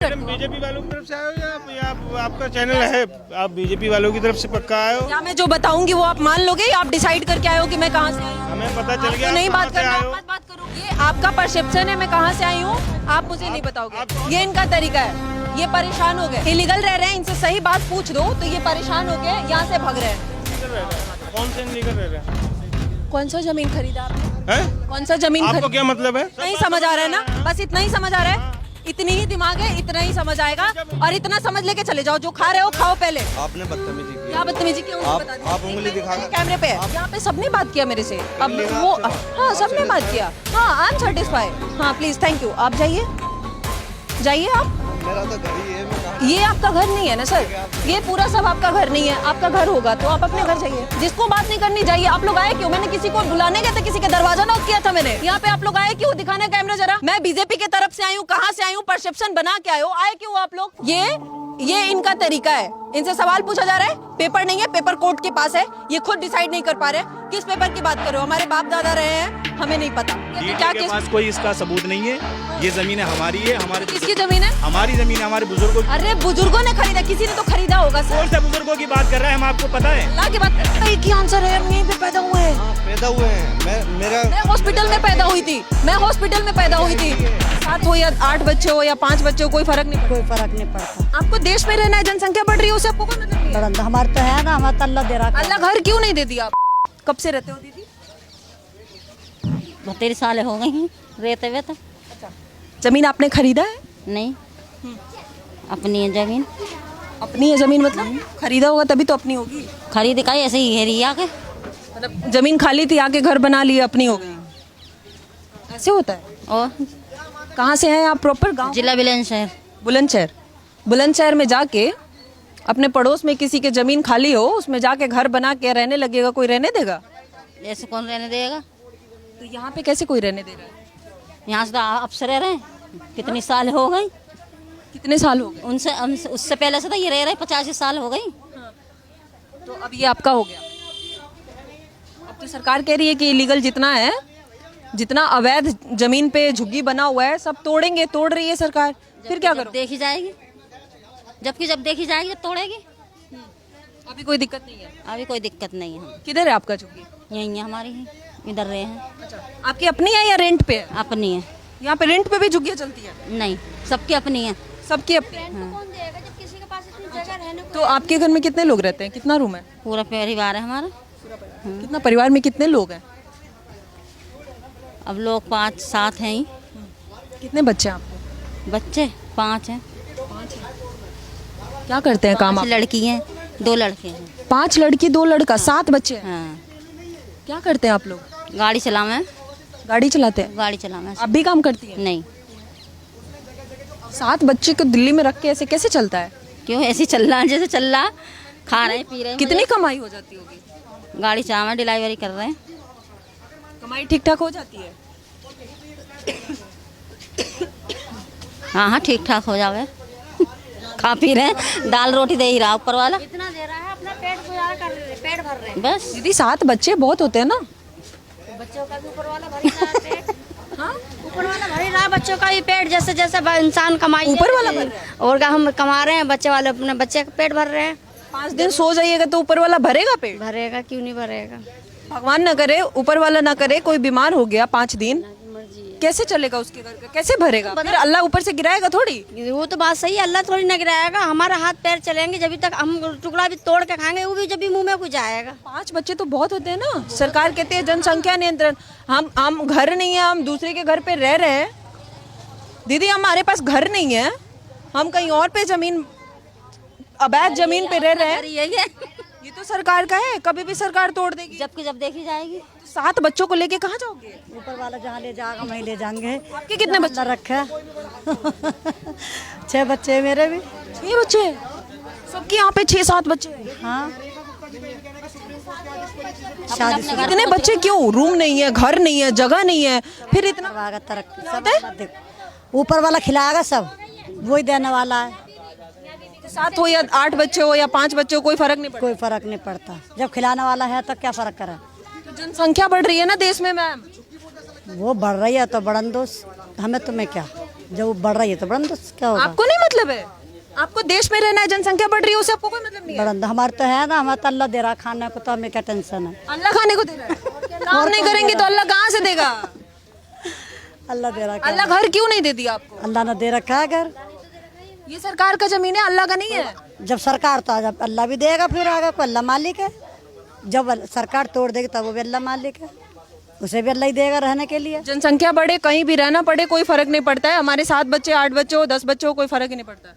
BJP वालों की तरफ से आए हो या आपका चैनल है, आप बीजेपी वालों की तरफ से पक्का आए हो? क्या मैं जो बताऊंगी वो आप मान लोगे या आप डिसाइड करके आए हो कि मैं कहाँ से आई हूँ? हमें पता चल गया। तो नहीं बात करना, आए हो? मत बात करो। ये आपका परसेप्शन है मैं कहाँ से आई हूँ, आप मुझे नहीं बताओगे। ये इनका तरीका है, ये परेशान हो गए, इलीगल रह रहे हैं, इनसे सही बात पूछ दो तो ये परेशान हो गए, यहाँ से भाग रहे हैं। कौन से लीगल रह रहे हैं? कौन सा जमीन खरीदा आपने? हैं? कौन सा जमीन आपको खरीदा? क्या मतलब है? नहीं समझ आ रहा है ना, बस इतना ही समझ आ रहा है, इतनी ही दिमाग है, इतना ही समझ आएगा और इतना समझ लेके चले जाओ। जो खा रहे हो खाओ पहले। आपने बदतमीजी की। क्या बदतमीजी की? आप उंगली दिखा कैमरे पे है। यहाँ पे सबने बात किया मेरे से, अब वो हाँ सबने बात किया। हाँ आई एम सेटिस्फाइड। हाँ प्लीज थैंक यू। आप जाइए, जाइए आप। मेरा तो घर ही है, मैं कहाँ? ये आपका घर नहीं है ना सर, ये पूरा सब आपका घर नहीं है। आपका घर होगा तो आप अपने घर जाइए, जिसको बात नहीं करनी जाइए। आप लोग आए क्यों? मैंने किसी को बुलाने गए थे, किसी के दरवाजा नॉक किया था मैंने। यहाँ पे आप लोग आए क्यों? दिखाना कैमरा जरा। मैं बीजेपी की तरफ से आई हूँ, कहाँ से आई हूँ, परसेप्शन बना के आए हो, आए क्यों आप लोग? ये इनका तरीका है, इनसे सवाल पूछा जा रहा है, पेपर नहीं है, पेपर कोर्ट के पास है, ये खुद डिसाइड नहीं कर पा रहे किस पेपर की बात कर रहे हो। हमारे बाप दादा रहे हैं, हमें नहीं पता क्या के पास कोई इसका सबूत नहीं है। ये जमीन हमारी है, हमारे किसकी जमीन है? हमारी जमीन है, हमारे बुजुर्गों की। अरे बुजुर्गों ने खरीदा, किसी ने तो खरीदा होगा सर। कौन से बुजुर्गों की बात कर रहे हैं हम, आपको पता है? अल्लाह की बात, एक ही आंसर है, हम यहीं पे पैदा हुए हैं। हाँ, पैदा हुए हैं। मैं हॉस्पिटल में पैदा हुई थी, मैं हॉस्पिटल में पैदा हुई थी। 7 हो या 8 बच्चे हो या 5 बच्चे हो, कोई फर्क नहीं पड़ता। कोई फर्क नहीं पड़ता। आपको देश में रहना है, जनसंख्या बढ़ रही है, उससे आपको कोई मतलब नहीं है। बड़ंदा हमारे तो है ना, हमारा तो अल्लाह दे रहा है। अल्लाह घर क्यों नहीं दे दिया? आप कब से रहते हो दीदी? 32 साल हो गई हैं रहते हुए। तो जमीन आपने खरीदा है? नहीं, अपनी है जमीन। अपनी है जमीन, मतलब खरीदा होगा तभी तो अपनी होगी। खरीद का ऐसे ही घेरी आके। मतलब जमीन खाली थी, आके घर बना लिए, अपनी हो गई। ऐसे होता है? और कहाँ से हैं आप? प्रॉपर गाँव? जिला बुलंदशहर। बुलंदशहर। बुलंदशहर में जाके अपने पड़ोस में किसी के जमीन खाली हो, उसमें जाके घर बना के रहने लगेगा, कोई रहने देगा? ऐसे कौन रहने देगा? तो यहाँ पे कैसे कोई रहने देगा? यहाँ से तो अफसर रह रहे हैं, कितनी साल हो गई। कितने साल हो गए? उनसे उससे पहले से तो ये रह रहे 85 साल हो गई। तो अब ये आपका हो गया। अब तो सरकार कह रही है कि इलीगल जितना है, जितना अवैध जमीन पे झुग्गी बना हुआ है, सब तोड़ेंगे। तोड़ रही है सरकार, फिर क्या करो? देखी जाएगी, जब देखी जाएगी तो तोड़ेगी। अभी कोई दिक्कत नहीं है? अभी कोई दिक्कत नहीं है। किधर है आपका झुग्गी? यही है हमारी है, इधर रहे हैं। आपकी अपनी है या रेंट पे है? अपनी है। यहाँ पे रेंट पे भी झुग्गियाँ चलती है? नहीं, सबकी अपनी है। सबकी अपनी। तो आपके घर में कितने लोग रहते हैं? कितना रूम है? पूरा परिवार है हमारा। कितना परिवार में कितने लोग हैं? अब लोग 5-7 हैं ही। कितने बच्चे हैं आपको? बच्चे 5 हैं। क्या करते हैं काम 5 आप? लड़की हैं, 2 लड़के हैं। 5 लड़की 2 लड़का, 7 बच्चे हैं। हाँ, क्या करते हैं आप लोग? गाड़ी चलावे। गाड़ी चलाते हैं? गाड़ी चलावे। आप भी काम करती हैं? नहीं, 7 बच्चे को दिल्ली में रख के ऐसे कैसे चलता है? क्यों ऐसे चल रहा है जैसे चल रहा, खा रहे हैं पी रहे हैं। कितनी कमाई हो जाती होगी? गाड़ी चलावे, डिलीवरी कर रहे हैं। कमाई ठीक ठाक हो जाती है? हाँ हाँ ठीक ठाक हो जावे। खा पी रहे हैं, दाल रोटी दे ही रहा ऊपर वाला। इतना दे रहा है, अपना पेट गुजारा कर रहे हैं, पेट भर रहे हैं। बस दीदी 7 बच्चे बहुत होते हैं ना? बच्चों का भी ऊपर वाला भर ही रहा है पेट। हाँ ऊपर वाला भर ही रहा है बच्चों का भी पेट, जैसे जैसे इंसान कमाई ऊपर वाला भर रहा है? और हम कमा रहे हैं, बच्चे वाले अपने बच्चे का पेट भर रहे हैं। 5 दिन सो जाइएगा तो ऊपर वाला भरेगा पेट? भरेगा क्यों नहीं भरेगा? भगवान ना करे, ऊपर वाला ना करे, कोई बीमार हो गया 5 दिन, कैसे चलेगा उसके घर का? कैसे भरेगा? फिर अल्लाह ऊपर से गिराएगा थोड़ी? वो तो बात सही है, अल्लाह थोड़ी ना गिराएगा। हमारा हाथ पैर चलेंगे जब तक हम टुकड़ा भी तोड़ के खाएंगे, वो भी जब भी मुंह में कुछ जाएगा। 5 बच्चे तो बहुत होते हैं ना। सरकार कहती है जनसंख्या नियंत्रण। हम घर नहीं है, हम दूसरे के घर पे रह रहे हैं। दीदी हमारे पास घर नहीं है, हम कहीं और पे जमीन, अवैध जमीन पे रह रहे हैं। ये तो सरकार का है, कभी भी सरकार तोड़ देगी। जब देखी जाएगी। 7 बच्चों को लेके कहाँ जाओगे? ऊपर वाला जहाँ ले जाएगा वहीं ले जाएंगे। आपके कितने बच्चे? रखे 6 बच्चे मेरे भी। 6 बच्चे? सबके यहाँ पे 6-7 बच्चे? हाँ, शादी इतने बच्चे क्यों? रूम नहीं है, घर नहीं है, जगह नहीं है, फिर इतना करवाएगा तरक्की सब। ऊपर वाला खिलाएगा सब, वही देने वाला है। 7 हो या 8 बच्चे हो या 5 बच्चे हो, कोई फर्क नहीं पड़ता। कोई फर्क नहीं पड़ता, जब खिलाने वाला है तो क्या फर्क करे। तो जनसंख्या बढ़ रही है ना देश में मैम। वो बढ़ रही है तो बढ़न दो, हमें तुम्हें क्या। जब वो बढ़ रही है तो बढ़न तो क्या होगा। आपको नहीं मतलब है? आपको देश में रहना है, जनसंख्या बढ़ रही है, उससे आपको कोई मतलब नहीं है? बढ़न हमारे तो है ना, हमारा तो अल्लाह दे रहा खाने को, तो हमें क्या टेंशन है। अल्लाह खाने को दे रहा है, काम नहीं करेंगे तो अल्लाह कहाँ से देगा? अल्लाह दे रहा, अल्लाह घर क्यों नहीं दे दिया आपको? अल्लाह ने दे रखा है घर। ये सरकार का जमीन है, अल्लाह का नहीं है। जब सरकार तो जब अल्लाह भी देगा, फिर आगे को अल्लाह मालिक है। जब सरकार तोड़ देगी तब वो भी अल्लाह मालिक है, उसे भी अल्लाह ही देगा रहने के लिए। जनसंख्या बढ़े, कहीं भी रहना पड़े, कोई फर्क नहीं पड़ता है। हमारे 7 बच्चे 8 बच्चे हो 10 बच्चे हो, कोई फर्क ही नहीं पड़ता है।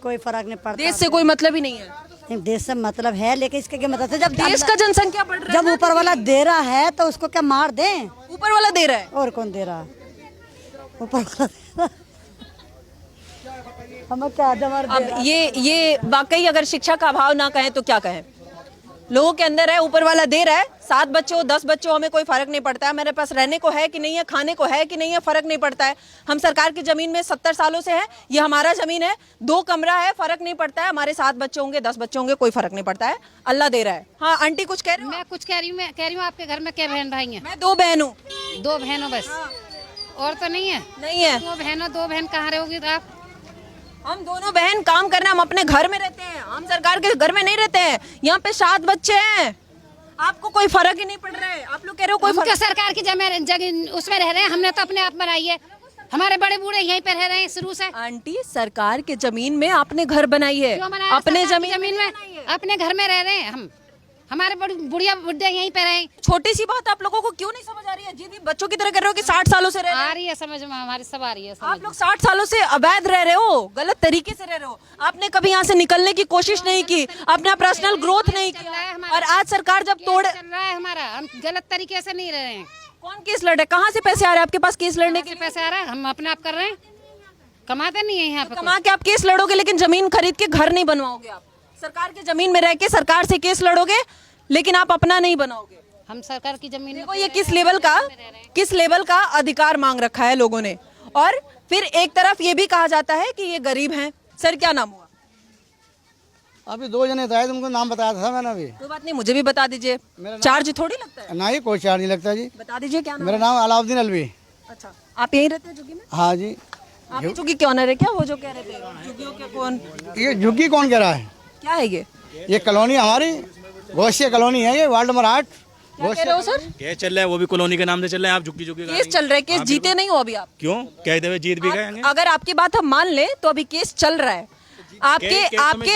कोई फर्क नहीं पड़ता। देश से कोई मतलब ही नहीं है। नहीं, देश से मतलब है, लेकिन इसके क्या मतलब है? जब देश का जनसंख्या बढ़ रहा है, जब ऊपर वाला दे रहा है तो उसको क्या मार दें? ऊपर वाला दे रहा है। और कौन दे रहा है? ऊपर वाला दे रहा है। हमें क्या जमार दे रहा अब ये वाकई अगर शिक्षा का अभाव ना कहें तो क्या कहें? लोगों के अंदर है, ऊपर वाला दे रहा है। 7 बच्चे हो 10 बच्चे हो, हमें कोई फर्क नहीं पड़ता है। मेरे पास रहने को है कि नहीं है, खाने को है कि नहीं है, फर्क नहीं पड़ता है। हम सरकार की जमीन में 70 सालों से है, ये हमारा जमीन है, 2 कमरा है, फर्क नहीं पड़ता है। हमारे 7 बच्चे होंगे 10 बच्चे होंगे, कोई फर्क नहीं पड़ता है, अल्लाह दे रहा है। हाँ आंटी कुछ कह रही हो? मैं कुछ कह रही हूँ आपके घर में क्या बहन भाई हैं? मैं 2 बहन हूँ। 2 बहनों बस, और तो नहीं है? नहीं है। 2 बहन कहाँ रहोगी तो आप? हम दोनों बहन काम करना, हम अपने घर में रहते हैं, हम सरकार के घर में नहीं रहते हैं। यहाँ पे 7 बच्चे हैं, आपको कोई फर्क ही नहीं पड़ रहा है। आप लोग कह रहे हो कोई फर्क? सरकार की जमीन उसमें रह रहे हैं, हमने तो अपने आप बनाई है। हमारे बड़े बूढ़े यहीं पे रह रहे हैं शुरू से। आंटी सरकार के जमीन में आपने घर बनाई है, क्यों बनाया? अपने जमीन में अपने घर में रह रहे हैं हम, हमारे बुढ़िया बुढ़े यहीं पे रहे। छोटी सी बात आप लोगों को क्यों नहीं समझ आ रही है? जिद बच्चों की तरह कर रहे हो कि 60 सालों से रह रहे हो। आ रही है समझ में, हमारी सब आ रही है समझ आप लोग 60 सालों से अवैध रह रहे हो, गलत तरीके से रह रहे हो। आपने कभी यहाँ से निकलने की कोशिश नहीं की, अपना पर्सनल ग्रोथ नहीं किया, और आज सरकार जब तोड़ चल रहा है हमारा, हम गलत तरीके से नहीं रह रहे हैं। कौन केस लड़ रहे? कहाँ से पैसे आ रहे हैं आपके पास केस लड़ने के? पैसे आ रहा है, हम अपने आप कर रहे हैं, कमाते नहीं है यहाँ पे। कमा के आप केस लड़ोगे, लेकिन जमीन खरीद के घर नहीं बनवाओगे। आप सरकार की जमीन में रह के सरकार से केस लड़ोगे, लेकिन आप अपना नहीं बनाओगे। हम सरकार की जमीन देखो ये किस लेवल का अधिकार मांग रखा है लोगों ने। और फिर एक तरफ ये भी कहा जाता है कि ये गरीब हैं। सर क्या नाम हुआ? अभी 2 जने थे, तुमको नाम बताया था मैंने अभी। कोई बात नहीं, मुझे भी बता दीजिए। चार्ज थोड़ी लगता है? नहीं, कोई चार्ज नहीं लगता जी। बता दीजिए क्या नाम? मेरा नाम अलाउद्दीन अलवी। अच्छा, आप यहीं रहते हैं झुग्गी में? हाँ जी। आप झुग्गी क्यों ना रहे? क्या वो जो कह रहे थे झुग्गियों के कौन? ये झुग्गी कौन कह रहा है? क्या है ये कॉलोनी हमारी गोशिया कॉलोनी है, ये वार्ड नंबर 8। क्या कह रहे हो सर? केस चल रहा है, वो भी कॉलोनी के नाम से चल रहा है। आप झुग्गी झुग्गी केस चल रहा है, केस जीते नहीं हो अभी आप? क्यों कहते हुए जीत भी गए? अगर आपकी बात हम मान ले तो अभी केस चल रहा है। आपके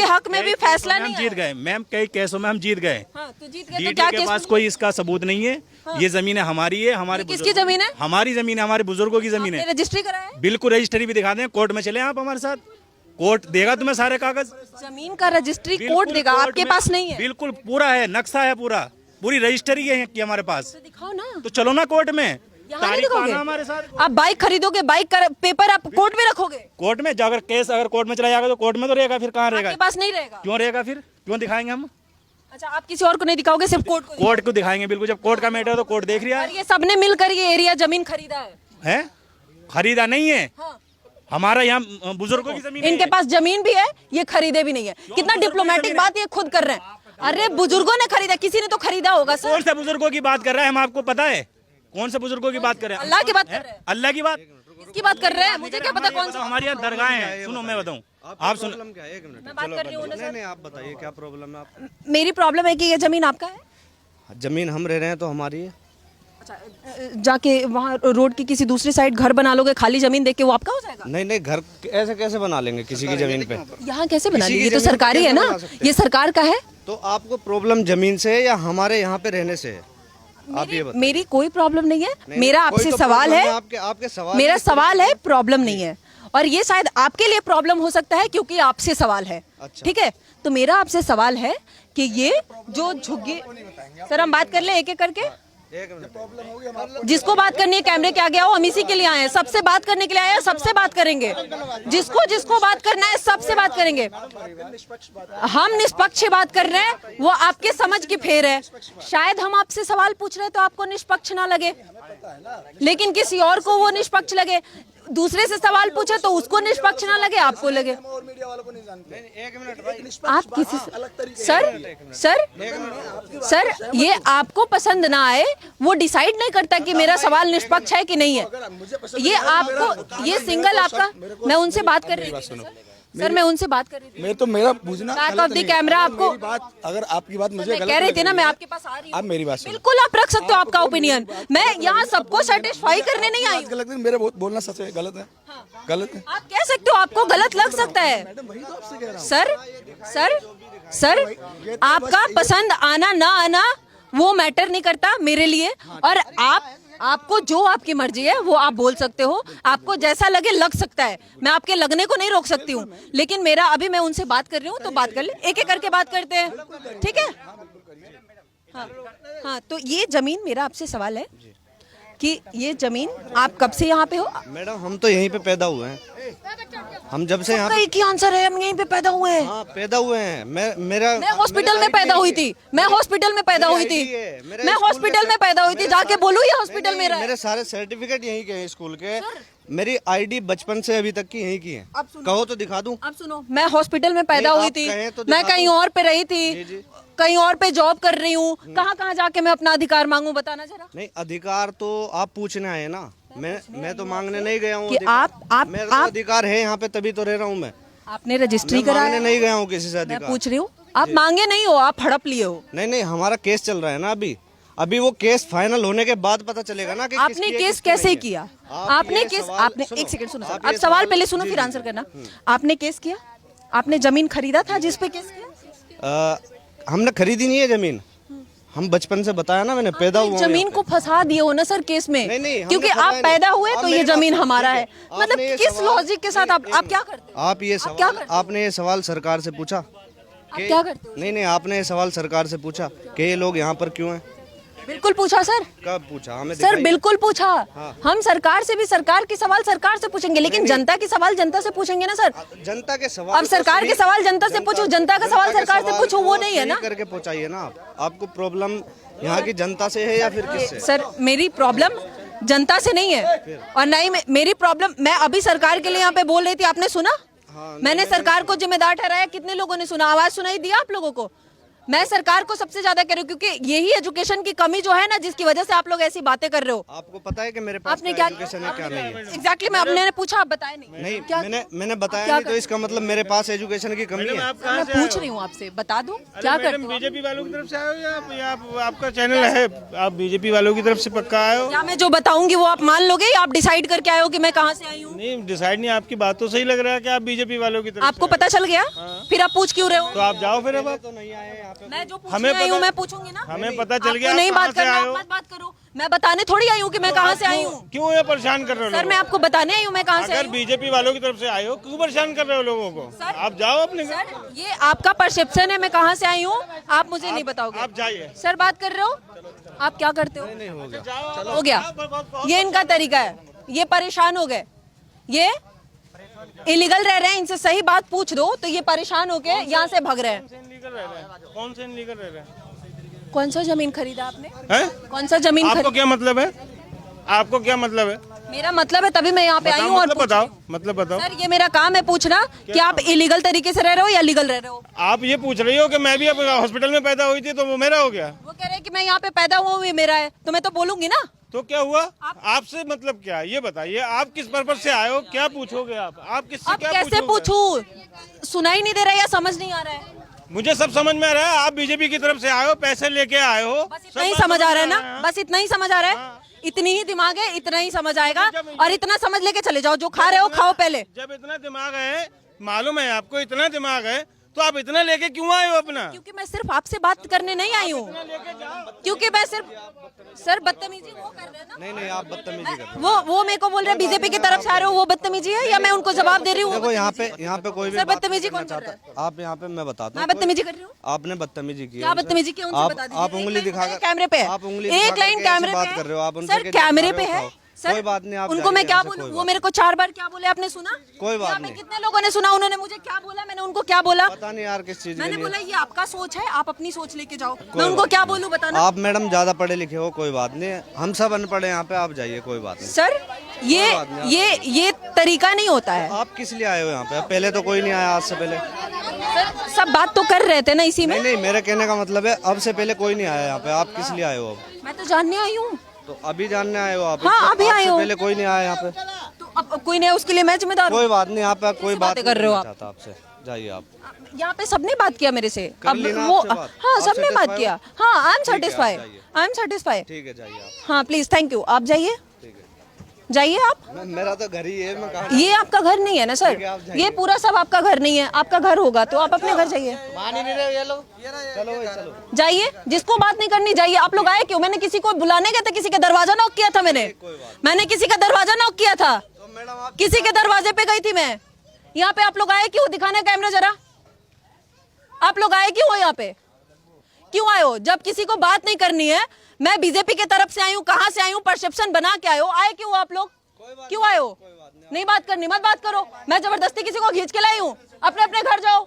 हक में भी फैसला नहीं है। जीत गए मैम, कई केसों में हम जीत गए। हाँ, तो जीत गए तो डीडी क्या के केस पास कोई इसका सबूत नहीं है। ये जमीन है हमारी है, हमारे किसकी जमीन है? हमारी जमीन है, हमारे बुजुर्गों की जमीन है। रजिस्ट्री कराया है? बिल्कुल रजिस्ट्री भी दिखा दें, कोर्ट में चले आप हमारे साथ, कोर्ट देगा तुम्हें सारे कागज। जमीन का रजिस्ट्री कोर्ट देगा, आपके पास नहीं है? बिल्कुल पूरा है, नक्शा है, पूरी रजिस्ट्री है कि हमारे पास। तो दिखाओ ना। तो चलो ना कोर्ट में, यहाँ नहीं दिखाओगे? हमारे साथ आप बाइक खरीदोगे, बाइक का पेपर आप कोर्ट में रखोगे? कोर्ट में अगर केस अगर कोर्ट में चला जाएगा तो कोर्ट में तो रहेगा, फिर कहाँ रहेगा? आपके पास नहीं रहेगा। क्यों रहेगा? फिर क्यों दिखाएंगे हम? अच्छा, आप किसी और को नहीं दिखाओगे, सिर्फ कोर्ट को? कोर्ट को दिखाएंगे बिल्कुल, जब कोर्ट का मैटर है तो कोर्ट देख रहा है। ये सबने मिलकर ये एरिया जमीन खरीदा है? खरीदा नहीं है। हाँ। हमारा यहाँ बुजुर्गों की जमीन, इनके पास जमीन भी है, ये खरीदे भी नहीं है। कितना डिप्लोमेटिक बात ये खुद कर रहे हैं। अरे बुजुर्गों ने खरीदा, किसी ने तो खरीदा होगा सर। कौन से बुजुर्गों की बात कर रहे हैं हम, आपको पता है? कौन से बुजुर्गों की बात कर रहे हैं? अल्लाह की बात कर रहे हैं। अल्लाह की बात किसकी बात कर रहे हैं? मुझे क्या पता कौन सा। हमारे यहाँ दरगाहें हैं। सुनो मैं बताऊँ, आप सुनो। प्रॉब्लम क्या है? 1 मिनट मैं बात कर रही हूँ। नहीं, आप बताइए क्या प्रॉब्लम है आपको? मेरी प्रॉब्लम है कि ये जमीन आपका है। जमीन हम रह रहे हैं तो हमारी है। जाके वहाँ रोड की किसी दूसरी साइड घर बना लोगे, खाली जमीन देख के वो आपका हो जाएगा? नहीं, घर ऐसे कैसे बना लेंगे किसी की जमीन पे? यहाँ कैसे बना लेंगे? ये तो सरकारी है ना, ये सरकार का है। तो आपको प्रॉब्लम जमीन से है या हमारे यहाँ पे रहने से है? आप ये बताइए। मेरी कोई प्रॉब्लम नहीं है। मेरा आपसे सवाल है, आपके सवाल, मेरा सवाल है, प्रॉब्लम नहीं है। और ये शायद आपके लिए प्रॉब्लम हो सकता है क्योंकि आपसे सवाल है। ठीक है, तो मेरा आपसे सवाल है कि ये जो झुग्गी, सर हम बात कर ले एक एक करके। जिसको बात करनी है कैमरे के आगे आओ, हम इसी के लिए आए हैं, सबसे बात करने के लिए आए हैं, सबसे बात करेंगे। जिसको बात करना है सबसे बात करेंगे। हम निष्पक्ष बात कर रहे हैं, वो आपके समझ की फेर है। शायद हम आपसे सवाल पूछ रहे हैं तो आपको निष्पक्ष ना लगे, लेकिन किसी और को वो निष्पक्ष लगे। दूसरे से सवाल पूछे तो उसको निष्पक्ष ना लगे, आपको लगे। आप किसी सर ये आपको पसंद ना आए, वो डिसाइड नहीं करता कि मेरा सवाल निष्पक्ष है कि नहीं है। ये आपको, ये सिंगल आपका, मैं उनसे बात कर रही थी सर, मैं उनसे बात कर रही थी। मैं तो मेरा पूछना बैक ऑफ द कैमरा आपको बात, अगर आपकी बात मुझे मैं कह रही थी ना, मैं आपके पास आ रही हूँ। आप मेरी बात सुनो। बिल्कुल आप रख सकते हो आपका ओपिनियन, मैं यहाँ सबको सेटिस्फाई करने नहीं आई हूँ। गलत है, मेरा बोलना सच है, गलत है, गलत है। आप कह सकते हो, आपको गलत लग सकता है सर, आपका पसंद आना ना आना वो मैटर नहीं करता मेरे लिए। और आपको जो आपकी मर्जी है वो आप बोल सकते हो, आपको जैसा लगे लग सकता है, मैं आपके लगने को नहीं रोक सकती हूँ। लेकिन मेरा अभी मैं उनसे बात कर रही हूँ तो बात कर ले, एक एक करके बात करते हैं, ठीक है? हाँ, तो ये जमीन, मेरा आपसे सवाल है कि ये जमीन आप कब से यहाँ पे हो? मैडम हम तो यहीं पे पैदा हुए हैं, हम जब से यहाँ सबका एक ही आंसर है, हम यहीं पे पैदा हुए हैं। हाँ पैदा हुए हैं। मैं हॉस्पिटल में पैदा हुई थी, मैं हॉस्पिटल में पैदा हुई थी, मैं हॉस्पिटल में पैदा हुई थी, जाके बोलूँ ये हॉस्पिटल मेरा है। मेरे सारे सर्टिफिकेट यहीं के हैं स्कूल के, मेरी आईडी बचपन से अभी तक की यहीं की है। कहो तो दिखा दूं। अब सुनो, मैं हॉस्पिटल में पैदा नहीं, हुई आप थी, कहें तो मैं दिखा कहीं दूं। और पे रही थी, कहीं और पे जॉब कर रही हूँ, कहाँ जाके मैं अपना अधिकार मांगू, बताना जरा। नहीं, अधिकार तो आप पूछने आए ना, मैं तो मांगने नहीं गया हूँ। कि आप मेरा तो अधिकार है यहाँ पे, तभी तो रह रहा हूँ मैं। आपने रजिस्ट्री मैं मांगने कराया? नहीं गया हूँ किसी से मैं अधिकार। पूछ रही हूँ, आप मांगे नहीं हो, आप हड़प लिए हो। नहीं, हमारा केस चल रहा है ना अभी वो केस फाइनल होने के बाद पता चलेगा ना कि आपने केस कैसे किया? आपने केस, आपने, एक सेकंड सुनो सर, आप सवाल पहले सुनो फिर आंसर करना। आपने केस किया? आपने जमीन खरीदा था जिस पे केस किया? हमने खरीदी नहीं है जमीन, हम बचपन से बताया ना, मैंने पैदा हुआ हूँ जमीन यहाँ को फंसा दिए हो ना सर केस में। नहीं, हमने क्योंकि फंसाया आप नहीं। पैदा हुए तो ये मेरी जमीन बात हमारा है, सुनिए। मतलब आपने ये किस सवाल- लॉजिक के साथ आप क्या करते हो? आप ये क्या सवाल, आपने ये सवाल सरकार से पूछा? आप क्या करते हो? नहीं, आपने ये सवाल सरकार से पूछा कि ये लोग यहाँ पर क्यों हैं? बिल्कुल पूछा सर, कब पूछा? हमें सर दिखाइए। बिल्कुल पूछा। हम सरकार से भी सरकार के सवाल सरकार से पूछेंगे, लेकिन जनता के सवाल जनता से पूछेंगे ना सर। जनता के सवाल अब सरकार के सवाल जनता से पूछो, जनता का सवाल सरकार से पूछो, वो नहीं है ना। करके पहुँचाइए ना आपको प्रॉब्लम यहाँ की जनता से है या फिर किससे? सर मेरी प्रॉब्लम जनता से नहीं है, और ना ही मेरी प्रॉब्लम, मैं अभी सरकार के लिए यहाँ पे बोल रही थी, आपने सुना? मैंने सरकार को जिम्मेदार ठहराया, कितने लोगों ने सुना? आवाज सुनाई दिया आप लोगों को? मैं सरकार को सबसे ज्यादा कह रही हूँ, क्योंकि यही एजुकेशन की कमी जो है ना, जिसकी वजह से आप लोग ऐसी बातें कर रहे हो। आपको पता है कि मेरे पास आपने क्या एजुकेशन है क्या नहीं है? एग्जैक्टली मैं आपने पूछा, आप बताए नहीं। नहीं, क्या मैंने बताया नहीं, तो इसका मतलब मेरे पास एजुकेशन की कमी है। मैं पूछ रही हूँ आपसे, बता दो क्या करते हो? बीजेपी वालों की तरफ से आए हो या आपका चैनल है, आप बीजेपी वालों की तरफ से पक्का आए हो? क्या मैं जो बताऊंगी वो आप मान लोगे, या आप डिसाइड करके आए हो कि मैं कहाँ से आई हूँ? नहीं, डिसाइड नहीं, आपकी बात तो सही लग रहा है कि आप बीजेपी वालों की तरफ आपको पता चल गया, फिर आप पूछ क्यों रहे हो? तो आप जाओ फिर। अब तो नहीं आए यहाँ पे। मैं जो पूछने आई हूँ मैं पूछूंगी ना। हमें पता चल आपको गया नहीं आप बात कहाँ से करना, आए आप हो। मत बात करो, मैं बताने थोड़ी आई हूँ कि मैं कहाँ से आई हूँ। क्यों ये परेशान कर रहे हो? सर मैं आपको बताने आई हूँ मैं कहाँ से आई अगर हूँ। बीजेपी वालों की तरफ से आए हो, क्यों परेशान कर रहे हो लोगों को? आप जाओ अपने घर। सर ये आपका परसेप्शन है, मैं कहाँ से आई हूँ आप मुझे नहीं बताओगे। आप जाइए। सर बात कर रहे हो, आप क्या करते हो? हो गया, ये इनका तरीका है, ये परेशान हो गए, ये इलीगल रह रहे हैं, इनसे सही बात पूछ दो तो ये परेशान होके यहाँ से भाग रहे हैं। कौन से इनलीगल रह रहे हैं? कौन सा जमीन खरीदा आपने? हैं? कौन सा जमीन आपको खरीदा? क्या मतलब है? आपको क्या मतलब है? मेरा मतलब है, तभी मैं यहाँ पे आई हूँ। और मतलब पूछ रही बताओ, हूँ। मतलब बताओ। सर ये मेरा काम है पूछना कि आप इलीगल तरीके से रह रहे हो या लीगल रह रहे हो। आप ये पूछ रही हो कि मैं भी हॉस्पिटल में पैदा हुई थी तो वो मेरा हो गया? वो कह रहे हैं कि मैं यहाँ पे पैदा हुआ हूँ, ये मेरा है, तो मैं तो बोलूंगी ना। तो क्या हुआ? आपसे मतलब क्या है ये बताइए, आप किस पर्पज से आए हो, क्या पूछोगे? आप किससे अब क्या कैसे पूछोगे? पूछूं? सुनाई नहीं दे रहा या समझ नहीं आ रहा है? मुझे सब समझ में आ रहा है, आप बीजेपी की तरफ से आए हो, पैसे लेके आए हो, बस इतना ही समझ आ रहा है ना, बस इतना ही समझ आ रहा है, इतनी ही दिमाग है, इतना ही समझ आएगा, और इतना समझ लेके चले जाओ, जो खा रहे हो खाओ पहले। जब इतना दिमाग है, मालूम है आपको इतना दिमाग है, तो आप इतना लेके क्यों आए हो अपना? क्योंकि मैं सिर्फ आपसे बात करने नहीं आई हूँ, क्योंकि मैं सिर्फ सर बदतमीजी वो कर रहे हैं ना। नहीं, आप बदतमीजी कर रहे वो मेरे को बोल रहे हैं बीजेपी की तरफ से आ रहे हो, वो बदतमीजी है या मैं उनको जवाब दे रही हो। हूँ? देखो यहाँ पे कोई भी सर बात बदतमीजी करना कौन कर रहा है? चाहता- आप यहाँ पे मैं बताता मैं हूँ। बदतमीजी कर रही हूँ? आपने बदतमीजी की है क्या उनसे। बदतमीजी की उनसे बता दीजिए। आप उंगली दिखाकर कैमरे पे है, आप उंगली एक दिखाकर लाइन कैसे कैमरे बात पे कर रहे हो आप उनसे सर कि कैमरे खा पे रहे हो, है खाओ। सर, कोई बात नहीं, आप उनको मैं जाइए क्या यहाँ से, बोलूं? कोई वो बात मेरे को 4 बार क्या बोले आपने सुना? कोई बात यहाँ पे नहीं। कितने लोगों ने सुना? उन्होंने मुझे क्या बोला, मैंने उनको क्या बोला? पता नहीं यार किस चीज के मैंने लिए। बोला ये आपका सोच है, आप अपनी सोच लेके जाओ। मैं उनको क्या बोलूं बताना? आप मैडम ज्यादा पढ़े लिखे हो, कोई बात नहीं, हम सब अनपढ़ हैं यहाँ पे, आप जाइए, कोई बात नहीं। सर ये तरीका नहीं होता है। आप किस लिए आए हो यहाँ पे? पहले तो कोई नहीं आया आज से पहले। सब बात तो कर रहे थे ना इसी में। नहीं, मेरे कहने का मतलब है अब से पहले कोई नहीं आया यहाँ पे, आप किस लिए आए हो? अब मैं तो जानने आई हूँ। तो अभी जानने आए हो आप? हाँ, अभी आए हो। पहले कोई नहीं आया यहाँ पे। तो अब कोई नहीं है, उसके लिए मैं जिम्मेदार हूँ। कोई बात नहीं, यहाँ पे कोई बात कर रहे हो आप? चाहता आपसे, जाइए आप। यहाँ पे सबने बात किया मेरे से। कर अब ली ना वो आपसे बात? हाँ, आप सबने बात satisfy किया। हो? हाँ, आई एम ठीक है, आप सेटिस्फाइड, जाइए। I am satisfied. ठीक है, जाइए आप। हाँ प्लीज, थैंक यू। आप जाइए, जाइए आप। मेरा तो घर ही है, मैं कहाँ? ये आपका घर नहीं है ना सर, ये पूरा सब आपका घर नहीं है। आपका घर होगा तो आप अपने घर जाइए। मान ही नहीं रहे ये लोग। चलो भाई, चलो जाइए, जिसको बात नहीं करनी जाइए। आप लोग आए क्यों? मैंने किसी को बुलाने गया था, किसी का दरवाजा नॉक किया था मैंने किसी का दरवाजा नॉक किया था, किसी के दरवाजे पे गई थी मैं। यहाँ पे आप लोग आए क्यों? दिखाने कैमरा जरा। आप लोग आए क्यों हो यहाँ पे? क्यों आए हो? जब किसी को बात नहीं करनी है, मैं बीजेपी की तरफ से आई हूँ, कहाँ से आई हूँ, परसेप्शन बना के आए हो। आए क्यों आप लोग? क्यों आए हो? नहीं बात करनी, मत बात करो। मैं जबरदस्ती किसी को खींच के लाई हूँ? अपने अपने घर जाओ।